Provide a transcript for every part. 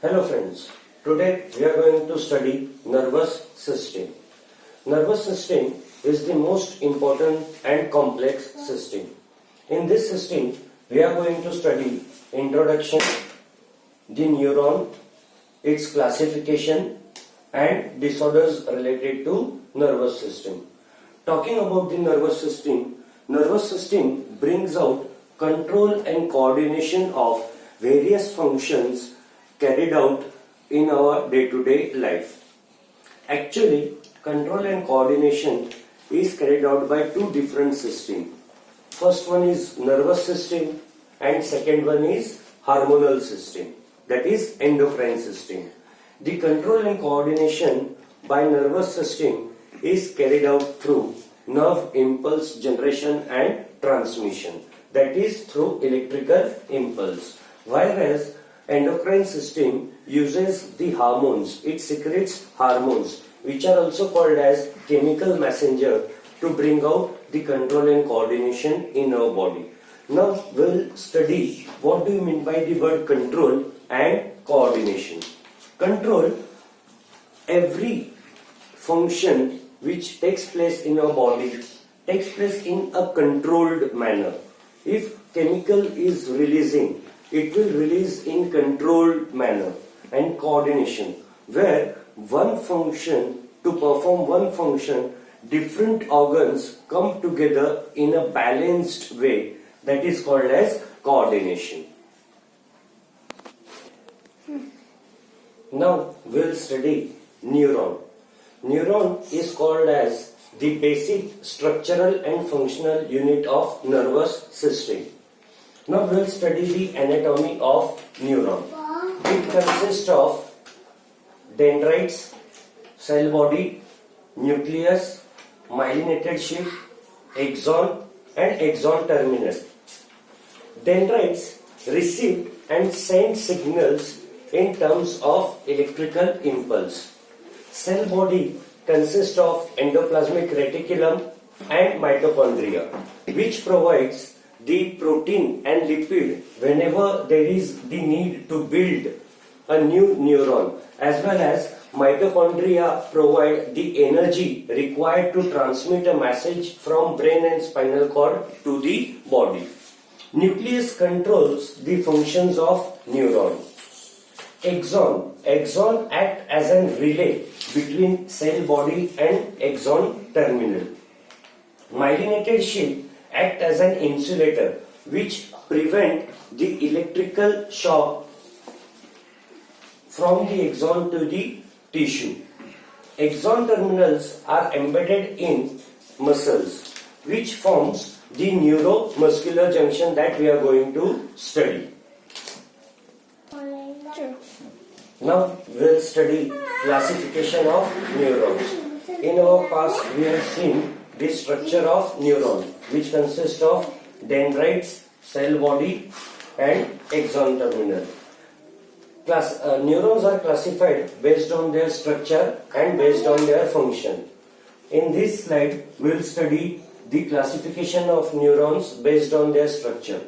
Hello friends, today we are going to study nervous system. Nervous system is the most important and complex system. In this system, we are going to study introduction, the neuron, its classification and disorders related to nervous system. Talking about the nervous system brings out control and coordination of various functions carried out in our day-to-day life. Actually, control and coordination is carried out by two different systems. First one is nervous system and second one is hormonal system, that is endocrine system. The control and coordination by nervous system is carried out through nerve impulse generation and transmission, that is through electrical impulse. Whereas endocrine system uses the hormones, it secretes hormones which are also called as chemical messenger to bring out the control and coordination in our body. Now we'll study what do you mean by the word control and coordination. Control, every function which takes place in our body takes place in a controlled manner. If chemical is releasing, it will release in controlled manner. And coordination, where one function, to perform one function, different organs come together in a balanced way, that is called as coordination. Now we'll study neuron. Neuron is called as the basic structural and functional unit of nervous system. Now we'll study the anatomy of neuron. It consists of dendrites, cell body, nucleus, myelinated sheath, axon and axon terminus. Dendrites receive and send signals in terms of electrical impulse. Cell body consists of endoplasmic reticulum and mitochondria, which provides the protein and lipid whenever there is the need to build a new neuron, as well as mitochondria provide the energy required to transmit a message from brain and spinal cord to the body. Nucleus controls the functions of neuron. Axon act as a relay between cell body and axon terminal. Myelinated sheath act as an insulator which prevent the electrical shock from the axon to the tissue. Axon terminals are embedded in muscles, which forms the neuromuscular junction that we are going to study. Now we'll study classification of neurons. In our past we have seen the structure of neuron, which consists of dendrites, cell body and axon terminal. Neurons are classified based on their structure and based on their function. In this slide, we will study the classification of neurons based on their structure.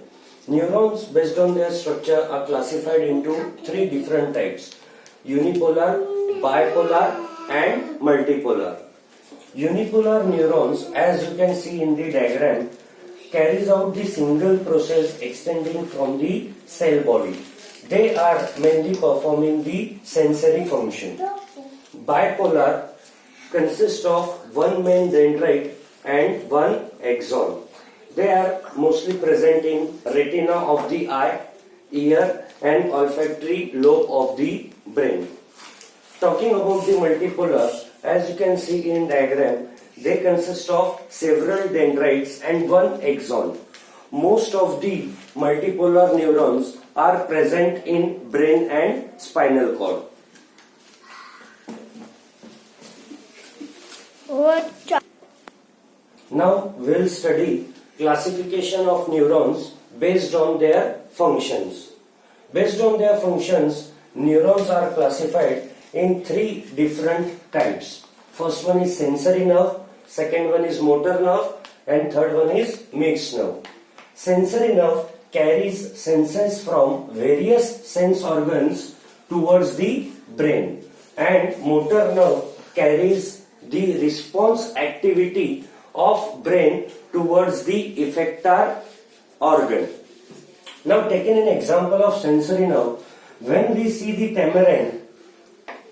Neurons based on their structure are classified into three different types: unipolar, bipolar and multipolar. Unipolar neurons, as you can see in the diagram, carries out the single process extending from the cell body. They are mainly performing the sensory function. Bipolar consists of one main dendrite and one axon. They are mostly present in retina of the eye, ear and olfactory lobe of the brain. Talking about the multipolar, as you can see in diagram, they consist of several dendrites and one axon. Most of the multipolar neurons are present in brain and spinal cord. Now we'll study classification of neurons based on their functions. Based on their functions, neurons are classified in three different types. First one is sensory nerve, second one is motor nerve and third one is mixed nerve. Sensory nerve carries senses from various sense organs towards the brain, and motor nerve carries the response activity of brain towards the effector organ. Now, taking an example of sensory nerve, when we see the tamarind,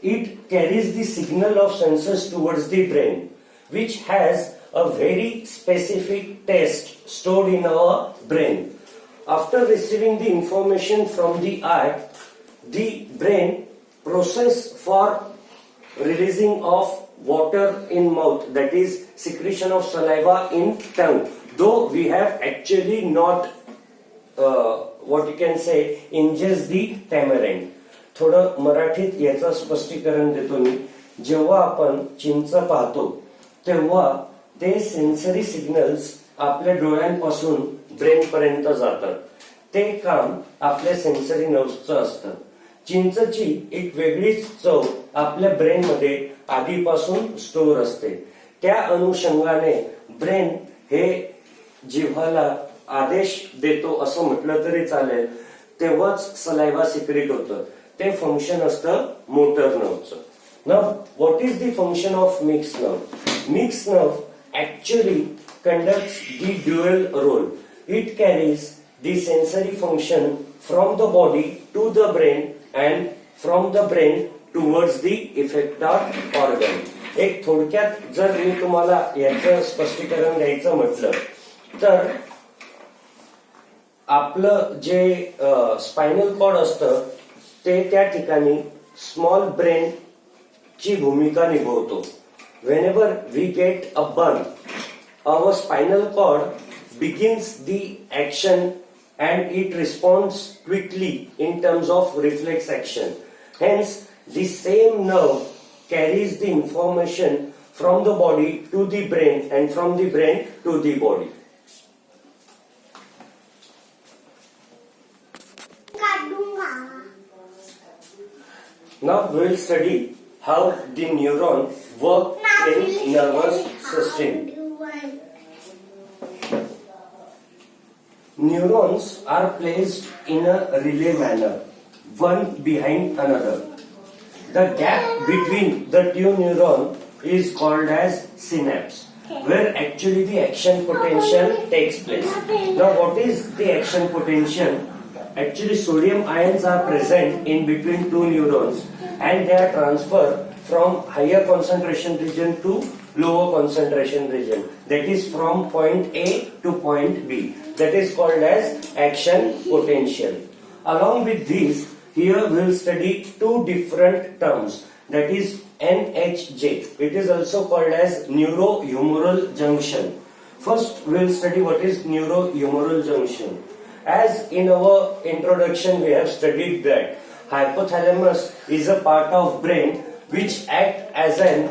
it carries the signal of senses towards the brain, which has a very specific taste stored in our brain. After receiving the information from the eye, the brain process for releasing of water in mouth, that is secretion of saliva in tongue, though we have actually not what you can say ingest the tamarind. थोडं मराठीत याचं स्पष्टीकरण देतो मी. जेव्हा आपण चिंच पाहतो तेव्हा ते सेन्सरी सिग्नल्स आपल्या डोळ्यांपासून ब्रेन पर्यंत जातात. ते काम आपल्या सेन्सरी नर्व्सचं असतं. चिंचची एक वेगळीच चव आपल्या ब्रेन मध्ये आधीपासून स्टोर असते. त्या अनुषंगाने ब्रेन हे जिव्हाला आदेश देतो असं म्हटलं तरी चालेल, तेव्हाच सलायवा सिक्रेट होतं. ते फंक्शन असतं मोटर नर्वचं. Now what is the function of mix nerve? Mix nerve actually conducts the dual role. It carries the sensory function from the body to the brain and from the brain towards the effector organ. एक थोडक्यात जर मी तुम्हाला याचं स्पष्टीकरण द्यायचं म्हटलं तर आपलं जे स्पायनल कॉर्ड असतं ते त्या ठिकाणी स्मॉल ब्रेन ची भूमिका निभवतो. Whenever we get a burn, our spinal cord begins the action and it responds quickly in terms of reflex action. Hence, the same nerve carries the information from the body to the brain and from the brain to the body. Now we will study how the neuron work in nervous system. Neurons are placed in a relay manner, one behind another. The gap between the two neurons is called as synapse, where actually the action potential takes place. Now, what is the action potential? Actually, sodium ions are present in between two neurons and they are transferred from higher concentration region to lower concentration region. That is from point A to point B. That is called as action potential. Along with this, here we will study two different terms. That is NHJ. It is also called as neurohumoral junction. First, we will study what is neurohumoral junction. As in our introduction, we have studied that hypothalamus is a part of brain which act as an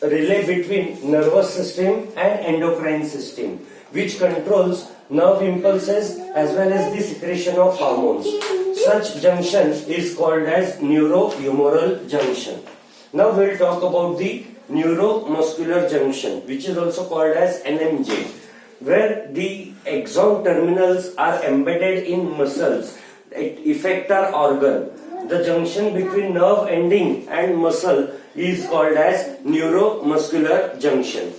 relay between nervous system and endocrine system, which controls nerve impulses as well as the secretion of hormones. Such junction is called as neurohumoral junction. Now we will talk about the neuromuscular junction, which is also called as NMJ, where the axon terminals are embedded in muscles, effector organ. The junction between nerve ending and muscle is called as neuromuscular junction.